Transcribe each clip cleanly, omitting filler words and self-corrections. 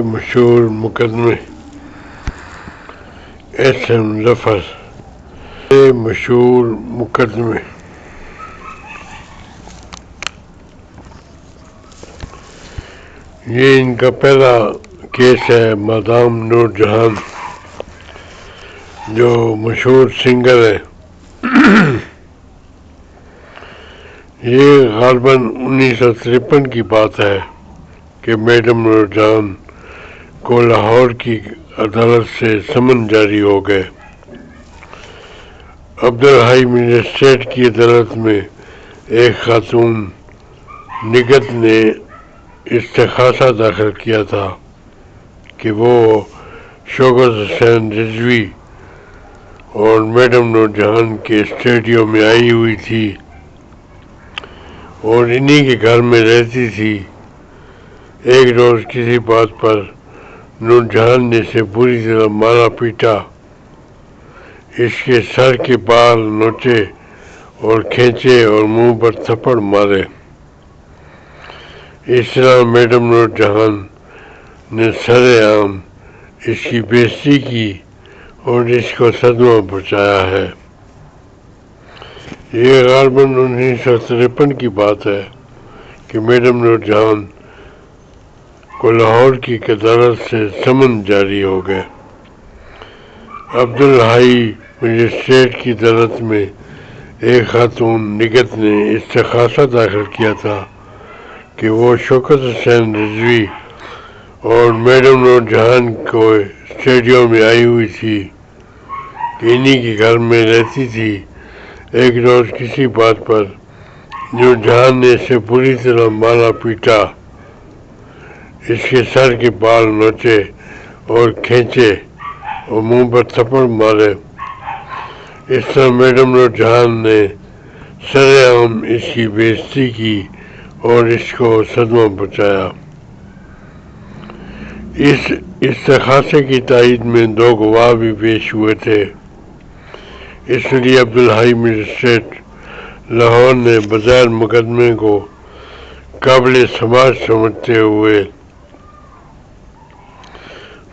مشہور مقدمے ظفر مشہور مقدمے یہ ان کا پہلا کیس ہے۔ مادام نور جہان جو مشہور سنگر ہے، یہ غالباً 1953 کی بات ہے کہ میڈم نور جہان کو لاہور کی عدالت سے سمن جاری ہو گئے۔ عبدالحی مجسٹریٹ کی عدالت میں ایک خاتون نگت نے استغاثہ داخل کیا تھا کہ وہ شوکت حسین رضوی اور میڈم نور جہان کے اسٹوڈیو میں آئی ہوئی تھی اور انہی کے گھر میں رہتی تھی۔ ایک روز کسی بات پر نور جہان نے اسے بری طرح مارا پیٹا، اس کے سر کے بال نوچے اور کھینچے اور منہ پر تھپڑ مارے۔ اس طرح میڈم نور جہان نے سر عام اس کی بے عزتی کی اور اس کو صدمہ پہنچایا ہے۔ یہ غالباً 1953 کی بات ہے کہ میڈم نور جہان کو لاہور کی عدالت سے سمن جاری ہو گئے۔ عبدالحی مجسٹریٹ کی عدالت میں ایک خاتون نگت نے استغاثہ داخل کیا تھا کہ وہ شوکت حسین رضوی اور میڈم نور جہان کو اسٹوڈیو میں آئی ہوئی تھی کہ انہی کے گھر میں رہتی تھی۔ ایک روز کسی بات پر نور جہان نے اسے بری طرح مارا پیٹا، اس کے سر کے بال نوچے اور کھینچے اور منہ پر تھپڑ مارے۔ اس طرح میڈم نور جہان نے سر عام اس کی بے عزتی کی اور اس کو صدمہ پہنچایا۔ اس استغاثے کی تائید میں 2 گواہ بھی پیش ہوئے تھے۔ اس لیے عبدالحی مجسٹریٹ لاہور نے بظاہر مقدمے کو قابل سماعت سمجھتے ہوئے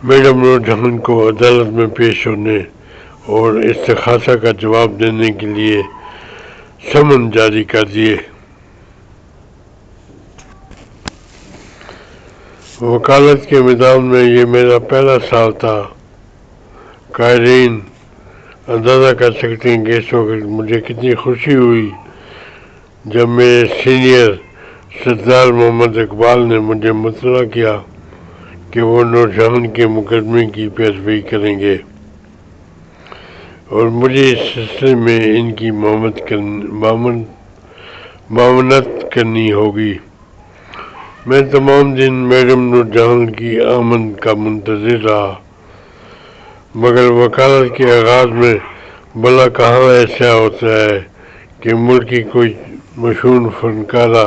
میڈم نور جہان کو عدالت میں پیش ہونے اور استغاثہ کا جواب دینے کے لیے سمن جاری کر دیے۔ وکالت کے میدان میں یہ میرا پہلا سال تھا۔ قائرین اندازہ کر سکتے ہیں کہ اس وقت مجھے کتنی خوشی ہوئی جب میرے سینئر سردار محمد اقبال نے مجھے مطلع کیا کہ وہ نور جہان کے مقدمے کی پیروی کریں گے اور مجھے اس سلسلے میں ان کی معاونت کرنی ہوگی۔ میں تمام دن میڈم نور جہان کی آمد کا منتظر رہا، مگر وکالت کے آغاز میں بھلا کہاں ایسا ہوتا ہے کہ ملک کی کوئی مشہور فنکارہ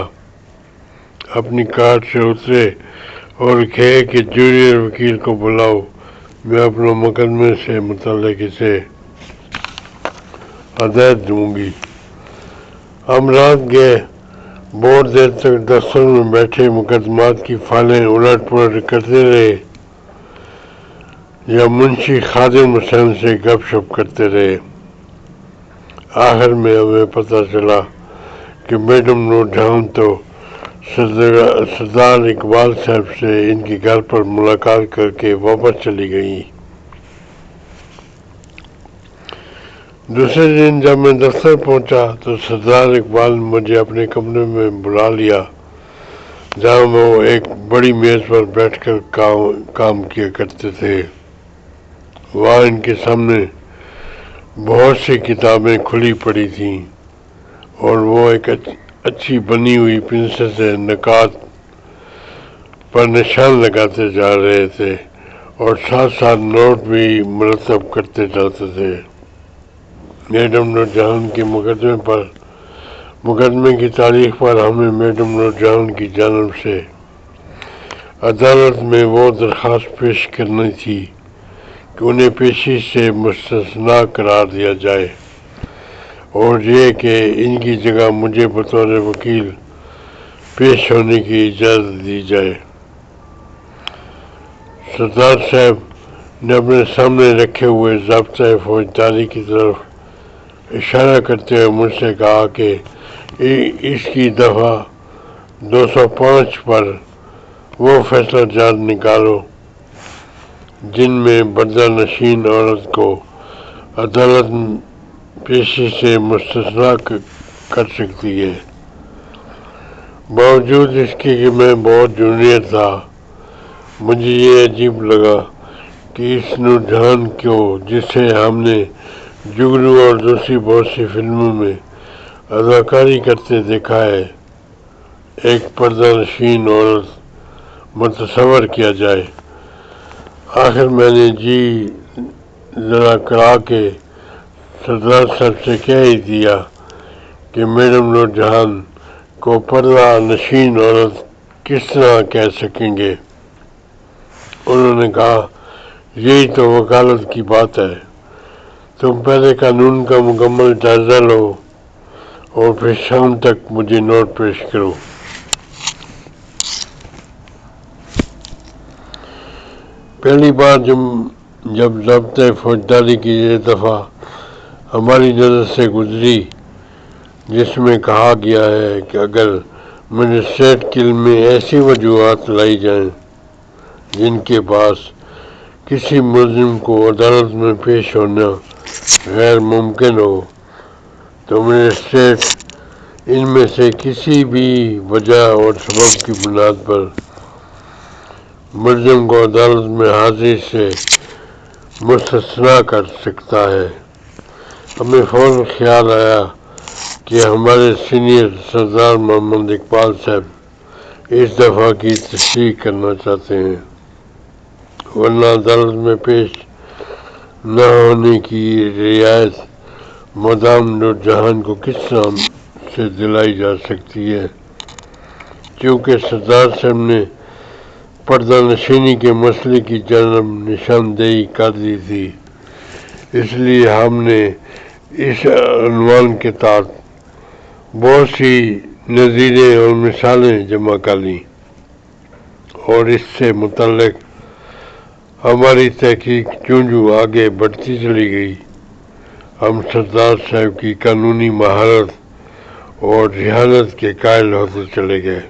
اپنی کار سے اترے اور کہے کہ جونیئر وکیل کو بلاؤ، میں اپنے مقدمے سے متعلق اسے ہدایت دوں گی۔ ہم رات گئے، بہت دیر تک دفتر میں بیٹھے مقدمات کی فائلیں الٹ پلٹ کرتے رہے یا منشی خادم حسین سے گپ شپ کرتے رہے۔ آخر میں ہمیں پتہ چلا کہ میڈم نور جہان تو سردار اقبال صاحب سے ان کے گھر پر ملاقات کر کے واپس چلی گئی۔ دوسرے دن جب میں دفتر پہنچا تو سردار اقبال نے مجھے اپنے کمرے میں بلا لیا، جہاں وہ ایک بڑی میز پر بیٹھ کر کام کیا کرتے تھے۔ وہاں ان کے سامنے بہت سی کتابیں کھلی پڑی تھیں اور وہ ایک اچھی بنی ہوئی پنسل سے نکات پر نشان لگاتے جا رہے تھے اور ساتھ ساتھ نوٹ بھی مرتب کرتے جاتے تھے۔ میڈم نور جہان کے مقدمے کی تاریخ پر ہمیں میڈم نور جہان کی جانب سے عدالت میں وہ درخواست پیش کرنی تھی کہ انہیں پیشی سے مستثنیٰ قرار دیا جائے اور یہ کہ ان کی جگہ مجھے بطور وکیل پیش ہونے کی اجازت دی جائے۔ سردار صاحب نے اپنے سامنے رکھے ہوئے ضابطۂ فوجداری کی طرف اشارہ کرتے ہوئے مجھ سے کہا کہ اس کی دفعہ 205 پر وہ فیصلہ جات نکالو جن میں پردہ نشین عورت کو عدالت پیشی سے مستثنیٰ کر سکتی ہے۔ باوجود اس کے کہ میں بہت جونیئر تھا، مجھے یہ عجیب لگا کہ اس نور جہان کو، جسے ہم نے جگنو اور دوسری بہت سی فلموں میں اداکاری کرتے دیکھا ہے، ایک پردہ نشین عورت متصور کیا جائے۔ آخر میں نے جی ذرا کرا کے سردار صاحب سے کہہ ہی دیا کہ میڈم نور جہان کو پردہ نشین عورت کس طرح کہہ سکیں گے؟ انہوں نے کہا، یہی تو وکالت کی بات ہے، تم پہلے قانون کا مکمل جائزہ لو اور پھر شام تک مجھے نوٹ پیش کرو۔ پہلی بار جب ضابطۂ فوجداری کی یہ دفعہ ہماری نظر سے گزری، جس میں کہا گیا ہے کہ اگر مجسٹریٹ کے علم میں ایسی وجوہات لائی جائیں جن کے پاس کسی ملزم کو عدالت میں پیش ہونا غیر ممکن ہو، تو مجسٹریٹ ان میں سے کسی بھی وجہ اور سبب کی بنیاد پر ملزم کو عدالت میں حاضری سے مستثنیٰ کر سکتا ہے۔ ہمیں فوراً خیال آیا کہ ہمارے سینئر سردار محمد اقبال صاحب اس دفعہ کی تصحیح کرنا چاہتے ہیں، ورنہ عدالت میں پیش نہ ہونے کی رعایت مدام نور جہان کو کس طرح سے دلائی جا سکتی ہے؟ چونکہ سردار صاحب نے پردہ نشینی کے مسئلے کی جانب نشاندہی کر دی تھی، اس لیے ہم نے اس عنوان کے تحت بہت سی نظیریں اور مثالیں جمع کر لیں، اور اس سے متعلق ہماری تحقیق جوں آگے بڑھتی چلی گئی، ہم سردار صاحب کی قانونی مہارت اور ذہانت کے قائل ہوتے چلے گئے۔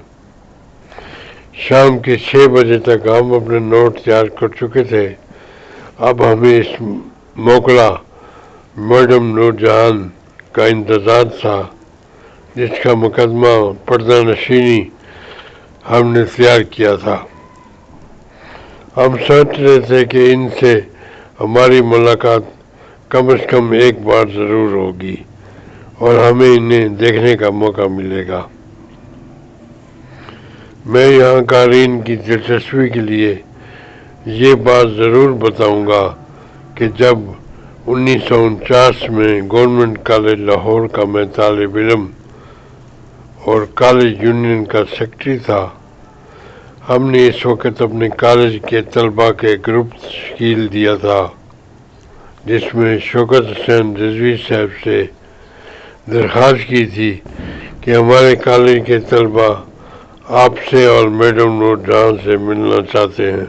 شام کے 6 بجے تک ہم اپنے نوٹ تیار کر چکے تھے۔ اب ہمیں اس موکلا میڈم نور جہان کا انتظار تھا، جس کا مقدمہ پردہ نشینی ہم نے تیار کیا تھا۔ ہم سوچ رہے تھے کہ ان سے ہماری ملاقات کم از کم ایک بار ضرور ہوگی اور ہمیں انہیں دیکھنے کا موقع ملے گا۔ میں یہاں قارئین کی دلچسپی کے لیے یہ بات ضرور بتاؤں گا کہ جب 1949 میں گورنمنٹ کالج لاہور کا میں طالب علم اور کالج یونین کا سیکرٹری تھا، ہم نے اس وقت اپنے کالج کے طلباء کے گروپ تشکیل دیا تھا، جس میں شوکت حسین رضوی صاحب سے درخواست کی تھی کہ ہمارے کالج کے طلباء آپ سے اور میڈم نور جہان سے ملنا چاہتے ہیں۔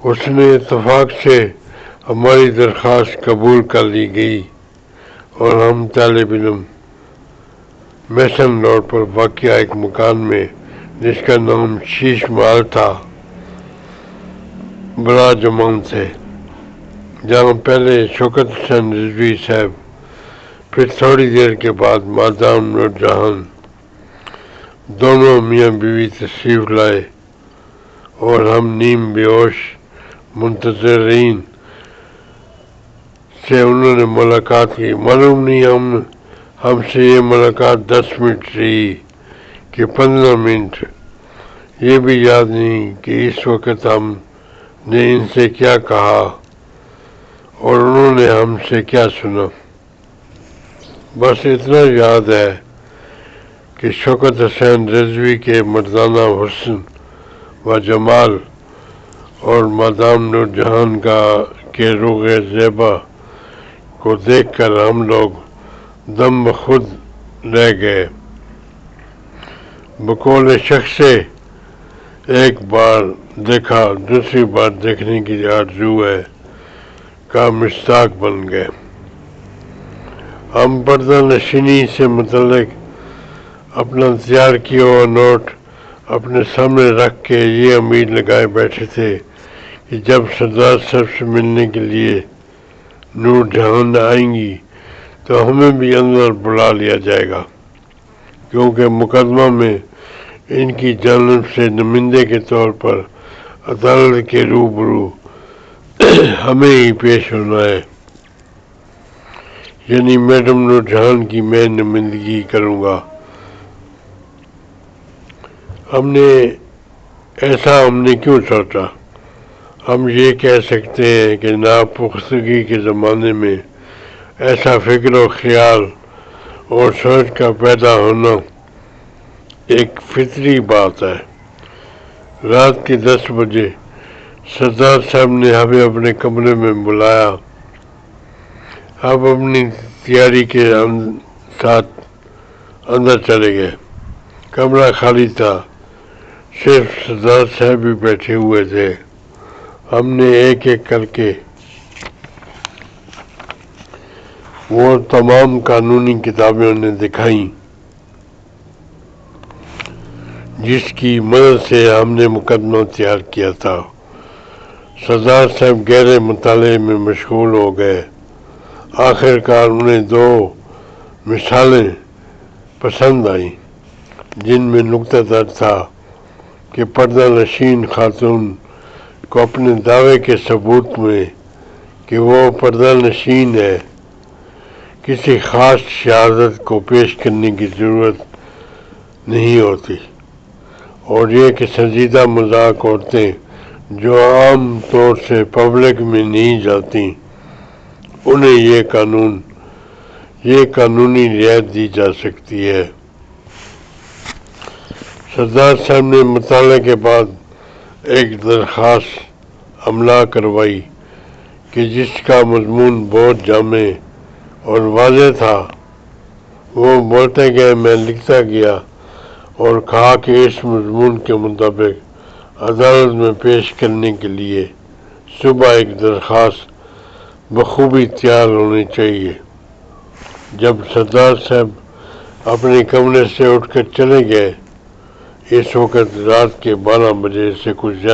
اس نے اتفاق سے ہماری درخواست قبول کر لی گئی اور ہم طالب علم میسن روڈ پر واقع ایک مکان میں، جس کا نام شیش محل تھا، بڑا جمام تھے، جہاں پہلے شوکت حسین رضوی صاحب، پھر تھوڑی دیر کے بعد مادام نور جہان، دونوں میاں بیوی تشریف لائے اور ہم نیم بے ہوش منتظرین سے انہوں نے ملاقات کی۔ معلوم نہیں ہم سے یہ ملاقات 10 منٹ رہی کہ 15 منٹ، یہ بھی یاد نہیں کہ اس وقت ہم نے ان سے کیا کہا اور انہوں نے ہم سے کیا سنا۔ بس اتنا یاد ہے کہ شوکت حسین رضوی کے مردانہ حسن و جمال اور مادام نور جہان کے روغ زیبا کو دیکھ کر ہم لوگ دم بخود رہ گئے۔ بقول شخص ایک بار دیکھا، دوسری بار دیکھنے کی آرزو ہے کا مشتاق بن گئے۔ ہم پردہ نشینی سے متعلق اپنا تیار کیا ہوا نوٹ اپنے سامنے رکھ کے یہ امید لگائے بیٹھے تھے کہ جب سردار صاحب سے ملنے کے لیے نور جہان آئیں گی تو ہمیں بھی اندر بلا لیا جائے گا، کیونکہ مقدمہ میں ان کی جانب سے نمائندے کے طور پر عدالت کے روبرو ہمیں ہی پیش ہونا ہے، یعنی میڈم نور جہان کی میں نمائندگی کروں گا۔ ہم نے کیوں سوچا؟ ہم یہ کہہ سکتے ہیں کہ ناپختگی کے زمانے میں ایسا فکر و خیال اور سوچ کا پیدا ہونا ایک فطری بات ہے۔ رات کے 10 بجے سردار صاحب نے ہمیں اپنے کمرے میں بلایا۔ ہم اپنی تیاری کے ساتھ اندر چلے گئے۔ کمرہ خالی تھا، صرف سردار صاحب بھی بیٹھے ہوئے تھے۔ ہم نے ایک ایک کر کے وہ تمام قانونی کتابیں انہیں دکھائیں جس کی مدد سے ہم نے مقدمہ تیار کیا تھا۔ سردار صاحب گہرے مطالعے میں مشغول ہو گئے۔ آخر کار انہیں 2 مثالیں پسند آئیں جن میں نقطہ درج تھا کہ پردہ نشین خاتون کو اپنے دعوے کے ثبوت میں کہ وہ پردہ نشین ہے کسی خاص شہادت کو پیش کرنے کی ضرورت نہیں ہوتی، اور یہ کہ سنجیدہ مذاق عورتیں جو عام طور سے پبلک میں نہیں جاتی انہیں یہ قانونی رعایت دی جا سکتی ہے۔ سردار صاحب نے مطالعے کے بعد ایک درخواست املا کروائی کہ جس کا مضمون بہت جامع اور واضح تھا۔ وہ بولتے گئے، میں لکھتا گیا اور کہا کہ اس مضمون کے مطابق عدالت میں پیش کرنے کے لیے صبح ایک درخواست بخوبی تیار ہونی چاہیے۔ جب سردار صاحب اپنے کمرے سے اٹھ کر چلے گئے، اس وقت رات کے 12 بجے سے کچھ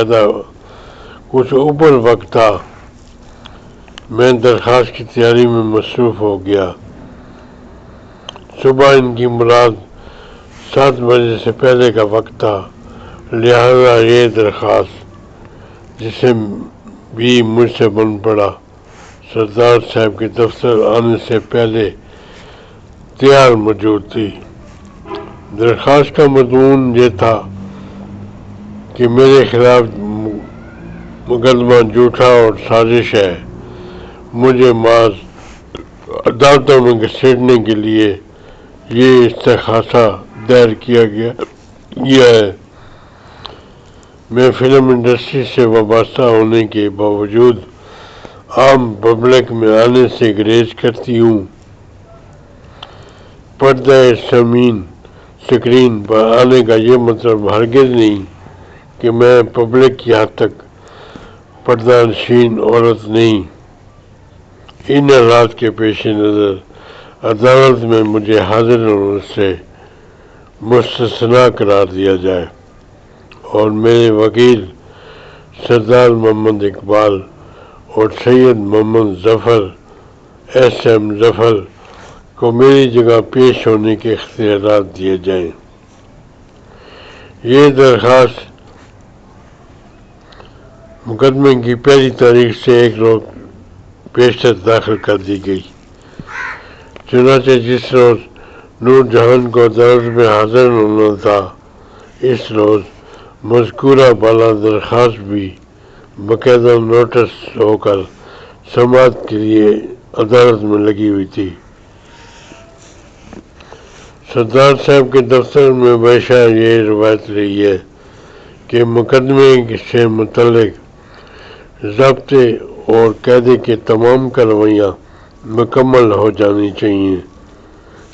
اوپر وقت تھا، میں درخواست کی تیاری میں مصروف ہو گیا۔ صبح ان کی مراد 7 بجے سے پہلے کا وقت تھا، لہذا یہ درخواست جسے بھی مجھ سے بن پڑا سردار صاحب کے دفتر آنے سے پہلے تیار موجود تھی۔ درخواست کا مضمون یہ تھا کہ میرے خلاف مقدمہ جھوٹا اور سازش ہے، مجھے محض عدالتوں میں گھسیٹنے کے لیے یہ استغاثہ دائر کیا گیا ہے۔ میں فلم انڈسٹری سے وابستہ ہونے کے باوجود عام پبلک میں آنے سے گریز کرتی ہوں۔ پردہ سکرین پر آنے کا یہ مطلب ہرگز نہیں کہ میں پبلک کی حد تک پردہ نشین عورت نہیں۔ ان حالات کے پیش نظر عدالت میں مجھے حاضر ہونے سے مستثنیٰ قرار دیا جائے اور میرے وکیل سردار محمد اقبال اور سید محمد ظفر SM ظفر کو میری جگہ پیش ہونے کے اختیارات دیے جائیں۔ یہ درخواست مقدمے کی پہلی تاریخ سے 1 روز پیشتر داخل کر دی گئی۔ چنانچہ جس روز نور جہان کو عدالت میں حاضر ہونا تھا، اس روز مذکورہ بالا درخواست بھی باقاعدہ نوٹس ہو کر سماعت کے لیے عدالت میں لگی ہوئی تھی۔ سردار صاحب کے دفتر میں ہمیشہ یہ روایت رہی ہے کہ مقدمے سے متعلق ضابطے اور قاعدے کی تمام کارروائیاں مکمل ہو جانی چاہیے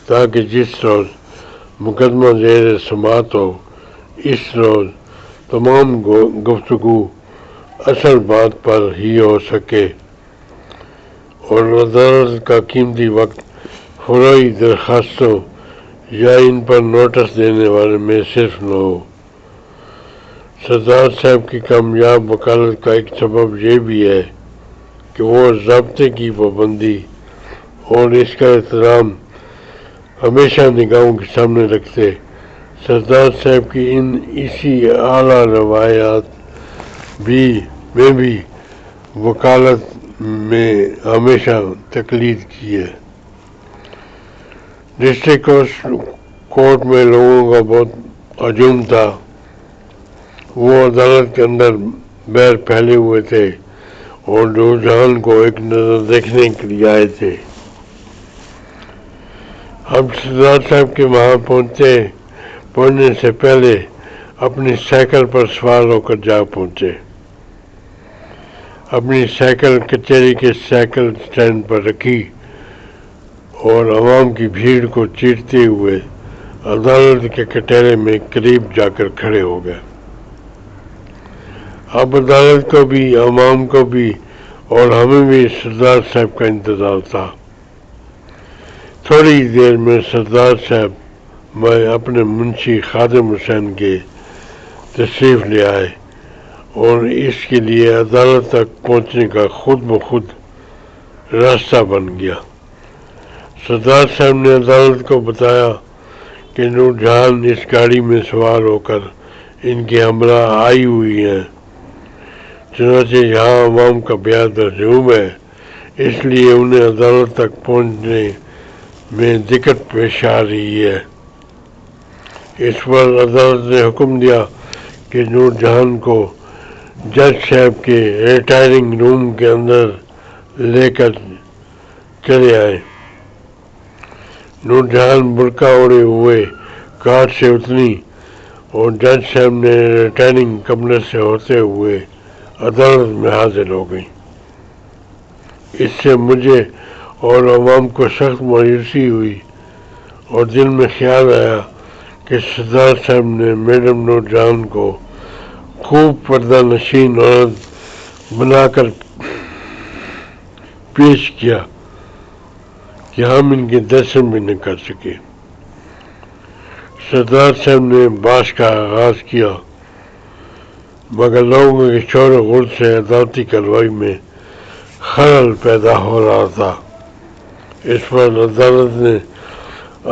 تاکہ جس روز مقدمہ زیر سماعت ہو اس روز تمام گفتگو اصل بات پر ہی ہو سکے اور عدالت کا قیمتی وقت فروئی درخواستوں یا ان پر نوٹس دینے والے میں صرف نہ ہو۔ سردار صاحب کی کامیاب وکالت کا ایک سبب یہ بھی ہے کہ وہ ضابطے کی پابندی اور اس کا احترام ہمیشہ نگاہوں کے سامنے رکھتے۔ سردار صاحب کی اسی اعلیٰ روایات میں بھی وکالت میں ہمیشہ تقلید کی ہے۔ ڈسٹرکٹ کورٹ میں لوگوں کا بہت ہجوم تھا، وہ عدالت کے اندر بیر پھیلے ہوئے تھے اور نور جہان کو ایک نظر دیکھنے کے لیے آئے تھے۔ ہم سردار صاحب کے وہاں پہنچنے سے پہلے اپنی سائیکل پر سوار ہو کر جا پہنچے۔ اپنی سائیکل کچہری کے سائیکل اسٹینڈ پر رکھی اور عوام کی بھیڑ کو چیرتے ہوئے عدالت کے کٹہرے میں قریب جا کر کھڑے ہو گئے۔ اب عدالت کو بھی، عوام کو بھی اور ہمیں بھی سردار صاحب کا انتظار تھا۔ تھوڑی دیر میں سردار صاحب میں اپنے منشی خادم حسین کے تشریف لے آئے اور اس کے لیے عدالت تک پہنچنے کا خود بخود راستہ بن گیا۔ سردار صاحب نے عدالت کو بتایا کہ نور جہان اس گاڑی میں سوار ہو کر ان کے ہمراہ آئی ہوئی ہیں، چنانچہ یہاں عوام کا بیعت ہجوم ہے، اس لیے انہیں عدالت تک پہنچنے میں دقت پیش آ رہی ہے۔ اس پر عدالت نے حکم دیا کہ نور جہان کو جج صاحب کے ریٹائرنگ روم کے اندر لے کر چلے آئے۔ نور جہان برقع اوڑھے ہوئے کار سے اتری اور جج صاحب نے ریٹائرنگ کمرے سے ہوتے ہوئے عدالت میں حاضر ہو گئی۔ اس سے مجھے اور عوام کو سخت مایوسی ہوئی اور دل میں خیال آیا کہ سردار صاحب نے میڈم نور جہان کو خوب پردہ نشین عورت بنا کر پیش کیا کہ ہم ان کے درشن بھی نہ کر سکے۔ سردار صاحب نے بحث کا آغاز کیا، مگر لوگوں کے شور و غل سے عدالتی کارروائی میں خلل پیدا ہو رہا تھا۔ اس پر عدالت نے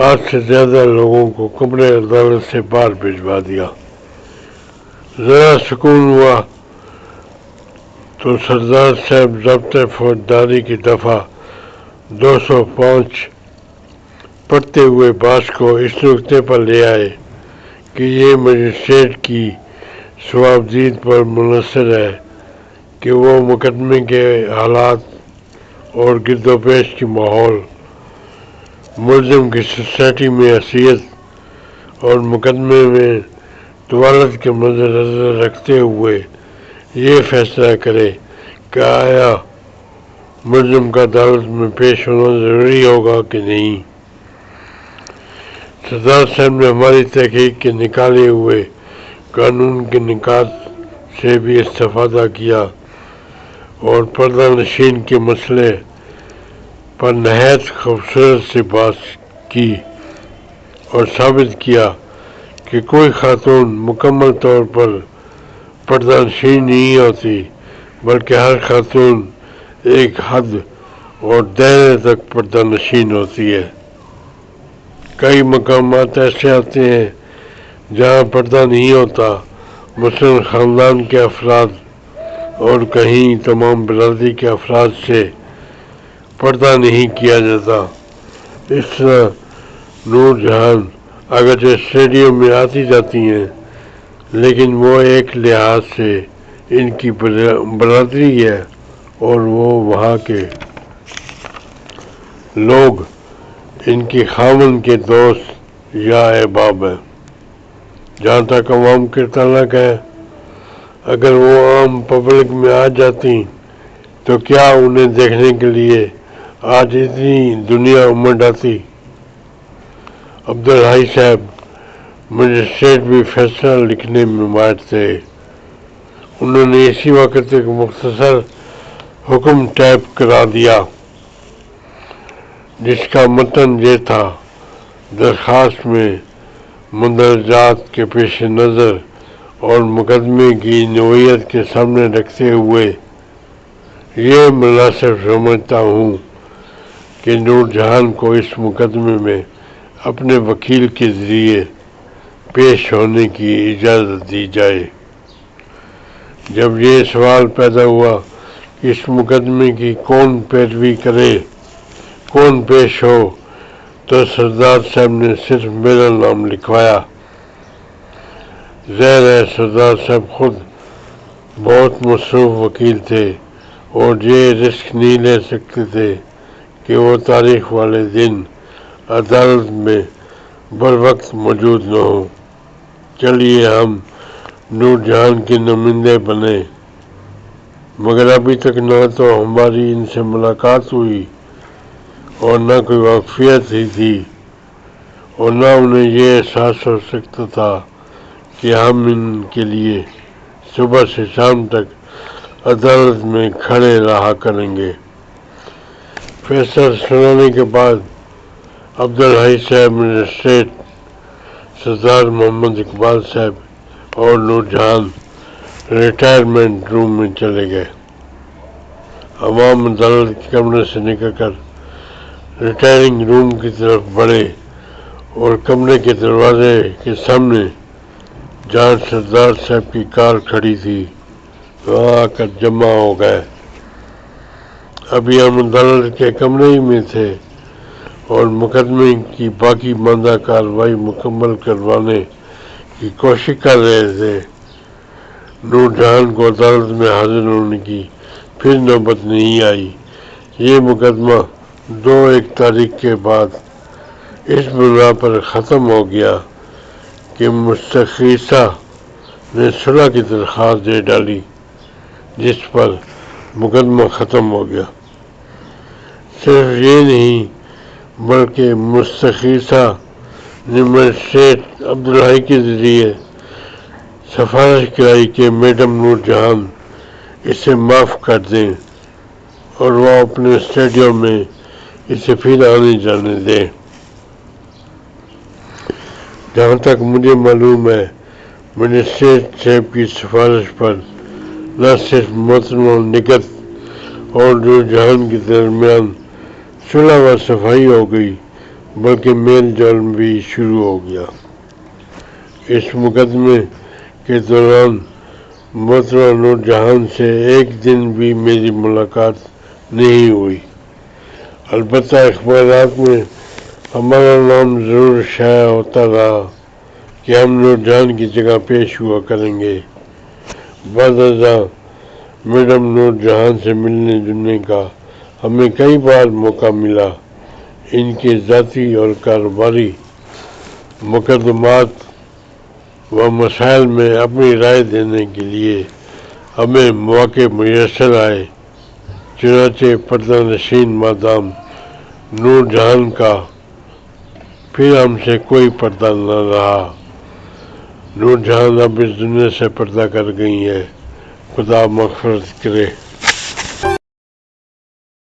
8 سے زیادہ لوگوں کو کمرے عدالت سے باہر بھجوا دیا۔ ذرا سکون ہوا تو سردار صاحب ضابطۂ فوجداری کی دفعہ 205 پڑھتے ہوئے بحث کو اس نقطے پر لے آئے کہ یہ مجسٹریٹ کی ثوابدید پر منحصر ہے کہ وہ مقدمے کے حالات اور گرد و پیش کی ماحول، ملزم کی سوسائٹی میں حیثیت اور مقدمے میں طوالت کے مد نظر رکھتے ہوئے یہ فیصلہ کرے کہ آیا ملزم کا عدالت میں پیش ہونا ضروری ہوگا کہ نہیں۔ سردار صاحب نے ہماری تحقیق کے نکالے ہوئے قانون کے نکات سے بھی استفادہ کیا اور پردہ نشین کے مسئلے پر نہایت خوبصورت سے بات کی اور ثابت کیا کہ کوئی خاتون مکمل طور پر پردہ نشین نہیں ہوتی، بلکہ ہر خاتون ایک حد اور دائرے تک پردہ نشین ہوتی ہے۔ کئی مقامات ایسے آتے ہیں جہاں پردہ نہیں ہوتا، مثلاً خاندان کے افراد، اور کہیں تمام برادری کے افراد سے پردہ نہیں کیا جاتا۔ اس طرح نور جہان اگرچہ اسٹیڈیم میں آتی جاتی ہیں، لیکن وہ ایک لحاظ سے ان کی برادری ہے اور وہ وہاں کے لوگ ان کی خاوند کے دوست یا احباب ہیں۔ جہاں تک عوام کے تعلق ہے، اگر وہ عام پبلک میں آ جاتی تو کیا انہیں دیکھنے کے لیے آج اتنی دنیا امڈ آتی؟ عبدالحی صاحب مجسٹریٹ بھی فیصلہ لکھنے میں ماہر تھے۔ انہوں نے اسی وقت ایک مختصر حکم ٹائپ کرا دیا جس کا متن یہ تھا: درخواست میں مندرجات کے پیش نظر اور مقدمے کی نوعیت کے سامنے رکھتے ہوئے یہ مناسب سمجھتا ہوں کہ نور جہان کو اس مقدمے میں اپنے وکیل کے ذریعے پیش ہونے کی اجازت دی جائے۔ جب یہ سوال پیدا ہوا کہ اس مقدمے کی کون پیروی کرے، کون پیش ہو، تو سردار صاحب نے صرف میرا نام لکھوایا۔ ظاہر ہے سردار صاحب خود بہت مصروف وکیل تھے اور یہ رسک نہیں لے سکتے تھے کہ وہ تاریخ والے دن عدالت میں بروقت موجود نہ ہوں۔ چلیے ہم نور جہان کے نمائندے بنے، مگر ابھی تک نہ تو ہماری ان سے ملاقات ہوئی اور نہ کوئی واقفیت ہی تھی، اور نہ انہیں یہ احساس ہو سکتا تھا کہ ہم ان کے لیے صبح سے شام تک عدالت میں کھڑے رہا کریں گے۔ فیصلہ سنانے کے بعد عبدالحی صاحب مجسٹریٹ، سردار محمد اقبال صاحب اور نور جہان ریٹائرمنٹ روم میں چلے گئے۔ عوام عدالت کے کمرے سے نکل کر ریٹائرنگ روم کی طرف بڑھے اور کمرے کے دروازے کے سامنے جہاں سردار صاحب کی کار کھڑی تھی وہاں آ کر جمع ہو گئے۔ ابھی ہم عدالت کے کمرے ہی میں تھے اور مقدمے کی باقی ماندہ کارروائی مکمل کروانے کی کوشش کر رہے تھے۔ نور جہان کو عدالت میں حاضر ہونے کی پھر نوبت نہیں آئی۔ یہ مقدمہ 2-1 تاریخ کے بعد اس بنا پر ختم ہو گیا کہ مستغیثہ نے صلح کی درخواست دے ڈالی، جس پر مقدمہ ختم ہو گیا۔ صرف یہ نہیں بلکہ مستغیثہ نے مجسٹریٹ عبدالحی کے ذریعے سفارش کرائی کہ میڈم نور جہان اسے معاف کر دیں اور وہ اپنے اسٹوڈیو میں اسے پھر آنے جانے دیں۔ جہاں تک مجھے معلوم ہے مجسٹریٹ صاحب کی سفارش پر نہ صرف محترمہ نگہت اور نور جہان کے درمیان صلح و صفائی ہو گئی بلکہ میل جول بھی شروع ہو گیا۔ اس مقدمے کے دوران محترمہ نور جہان سے ایک دن بھی میری ملاقات نہیں ہوئی، البتہ اخبارات میں ہمارا نام ضرور شائع ہوتا رہا کہ ہم نور جہان کی جگہ پیش ہوا کریں گے۔ بعد ازاں میڈم نور جہان سے ملنے جلنے کا ہمیں کئی بار موقع ملا۔ ان کے ذاتی اور کاروباری مقدمات و مسائل میں اپنی رائے دینے کے لیے ہمیں مواقع میسر آئے، چنانچہ پردہ نشین مادام نور جہان کا پھر ہم سے کوئی پردہ نہ رہا۔ نور جہان اب اس دنیا سے پردہ کر گئی ہیں، خدا مغفرت کرے۔